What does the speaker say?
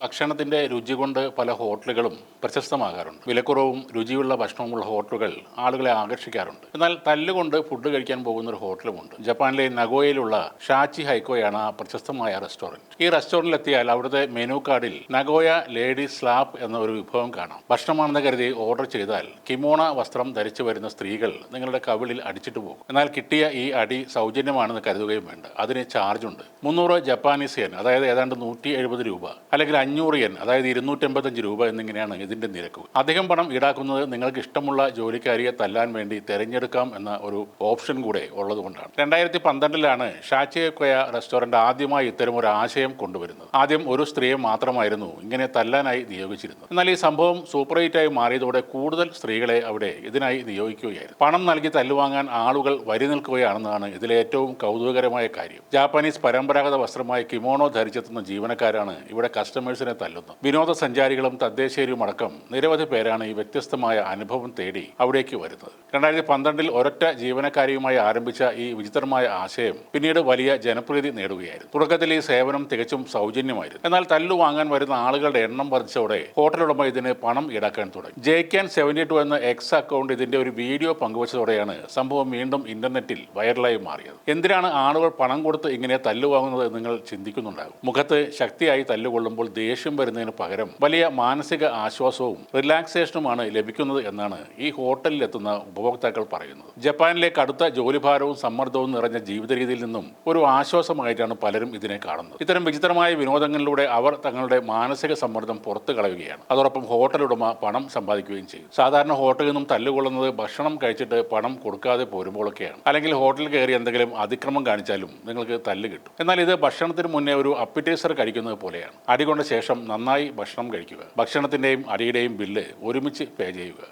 ഭക്ഷണത്തിന്റെ രുചി കൊണ്ട് പല ഹോട്ടലുകളും പ്രശസ്തമാകാറുണ്ട്. വിലക്കുറവും രുചിയുള്ള ഭക്ഷണവുമുള്ള ഹോട്ടലുകൾ ആളുകളെ ആകർഷിക്കാറുണ്ട്. എന്നാൽ തല്ലുകൊണ്ട് ഫുഡ് കഴിക്കാൻ പോകുന്ന ഒരു ഹോട്ടലുമുണ്ട്. ജപ്പാനിലെ നഗോയയിലുള്ള ഷാച്ചി ഹൈക്കോയാണ് ആ പ്രശസ്തമായ റെസ്റ്റോറന്റ്. ഈ റെസ്റ്റോറന്റിലെത്തിയാൽ അവിടുത്തെ മെനു കാർഡിൽ നഗോയ ലേഡി സ്ലാപ്പ് എന്ന ഒരു വിഭവം കാണാം. ഭക്ഷണമാണെന്ന് കരുതി ഓർഡർ ചെയ്താൽ കിമോണ വസ്ത്രം ധരിച്ചു വരുന്ന സ്ത്രീകൾ നിങ്ങളുടെ കവിളിൽ അടിച്ചിട്ട് പോകും. എന്നാൽ കിട്ടിയ ഈ അടി സൗജന്യമാണെന്ന് കരുതുകയും വേണ്ട. അതിന് ചാർജ് ഉണ്ട്. 300 ജപ്പാനീസ് യെൻ, അതായത് ഏതാണ്ട് 170 രൂപ, അല്ലെങ്കിൽ 500 യെൻ, അതായത് 285 രൂപ എന്നിങ്ങനെയാണ് ഇതിന്റെ നിരക്കുകൾ. അധികം പണം ഈടാക്കുന്നത് നിങ്ങൾക്ക് ഇഷ്ടമുള്ള ജോലിക്കാരിയെ തല്ലാൻ വേണ്ടി തിരഞ്ഞെടുക്കാം എന്ന ഒരു ഓപ്ഷൻ കൂടെ ഉള്ളതുകൊണ്ടാണ്. 2012 ഷാച്ചിയോക്കോയ റെസ്റ്റോറന്റ് ആദ്യമായി ഇത്തരം ഒരു ആശയം കൊണ്ടുവരുന്നത്. ആദ്യം ഒരു സ്ത്രീയെ മാത്രമായിരുന്നു ഇങ്ങനെ തല്ലാനായി നിയോഗിച്ചിരുന്നത്. എന്നാൽ ഈ സംഭവം സൂപ്പർ ഹിറ്റായി മാറിയതോടെ കൂടുതൽ സ്ത്രീകളെ അവിടെ ഇതിനായി നിയോഗിക്കുകയായിരുന്നു. പണം നൽകി തല്ലുവാങ്ങാൻ ആളുകൾ വരി നിൽക്കുകയാണെന്നാണ് ഇതിലെ ഏറ്റവും കൗതുകകരമായ കാര്യം. ജാപ്പാനീസ് പരമ്പരാഗത വസ്ത്രമായ കിമോണോ ധരിച്ചെത്തുന്ന ജീവനക്കാരാണ് ഇവിടെ കസ്റ്റമേഴ്സിനെ തല്ലുന്നത്. വിനോദസഞ്ചാരികളും തദ്ദേശീയരും അടക്കം നിരവധി പേരാണ് ഈ വ്യത്യസ്തമായ അനുഭവം തേടി അവിടേക്ക് വരുന്നത്. 2012 ഒരൊറ്റ ജീവനക്കാരിയുമായി ആരംഭിച്ച ഈ വിചിത്രമായ ആശയം പിന്നീട് വലിയ ജനപ്രീതി നേടുകയായിരുന്നു. തുടക്കത്തിൽ ഈ സേവനം തികച്ചും സൗജന്യമായിരുന്നു. എന്നാൽ തല്ലു വാങ്ങാൻ വരുന്ന ആളുകളുടെ എണ്ണം വർദ്ധിച്ചതോടെ ഹോട്ടൽ ഉടമ ഇതിന് പണം ഈടാക്കാൻ തുടങ്ങി. JCan72 എന്ന എക്സ് അക്കൗണ്ട് ഇതിന്റെ ഒരു വീഡിയോ പങ്കുവച്ചതോടെയാണ് സംഭവം വീണ്ടും ഇന്റർനെറ്റിൽ വൈറലായി മാറിയത്. എന്തിനാണ് ആളുകൾ പണം കൊടുത്ത് ഇങ്ങനെ തല്ലുവാങ്ങുന്നത് നിങ്ങൾ ചിന്തിക്കുന്നുണ്ടാകും. മുഖത്ത് ശക്തിയായി തല്ലുകൊള്ളുമ്പോൾ ദേഷ്യം വരുന്നതിന് പകരം വലിയ മാനസിക ആശ്വാസവും റിലാക്സേഷനുമാണ് ലഭിക്കുന്നത് എന്നാണ് ഈ ഹോട്ടലിൽ എത്തുന്ന ഉപഭോക്താക്കൾ പറയുന്നത്. ജപ്പാനിലെ കടുത്ത ജോലിഭാരവും സമ്മർദ്ദവും നിറഞ്ഞ ജീവിത രീതിയിൽ നിന്നും ഒരു ആശ്വാസമായിട്ടാണ് പലരും ഇതിനെ കാണുന്നത്. ഇത്തരം വിചിത്രമായ വിനോദങ്ങളിലൂടെ അവർ തങ്ങളുടെ മാനസിക സമ്മർദ്ദം പുറത്തു കളയുകയാണ്. അതോടൊപ്പം ഹോട്ടൽ ഉടമ പണം സമ്പാദിക്കുകയും ചെയ്യും. സാധാരണ ഹോട്ടലിൽ നിന്നും തല്ലുകൊള്ളുന്നത് ഭക്ഷണം കഴിച്ചിട്ട് പണം കൊടുക്കാതെ പോരുമ്പോഴൊക്കെയാണ്. അല്ലെങ്കിൽ ഹോട്ടലിൽ കയറി എന്തെങ്കിലും അതിക്രമം കാണിച്ചാലും നിങ്ങൾക്ക് തല്ല് കിട്ടും. എന്നാൽ ഇത് ഭക്ഷണത്തിന് മുന്നേ ഒരു അപ്പിറ്റൈസർ കഴിക്കുന്നത് പോലെയാണ്. അടി കൊണ്ട ശേഷം നന്നായി ഭക്ഷണം കഴിക്കുക. ഭക്ഷണത്തിന്റെയും അടിയുടെയും ബില്ല് ഒരുമിച്ച് പേ ചെയ്യുക.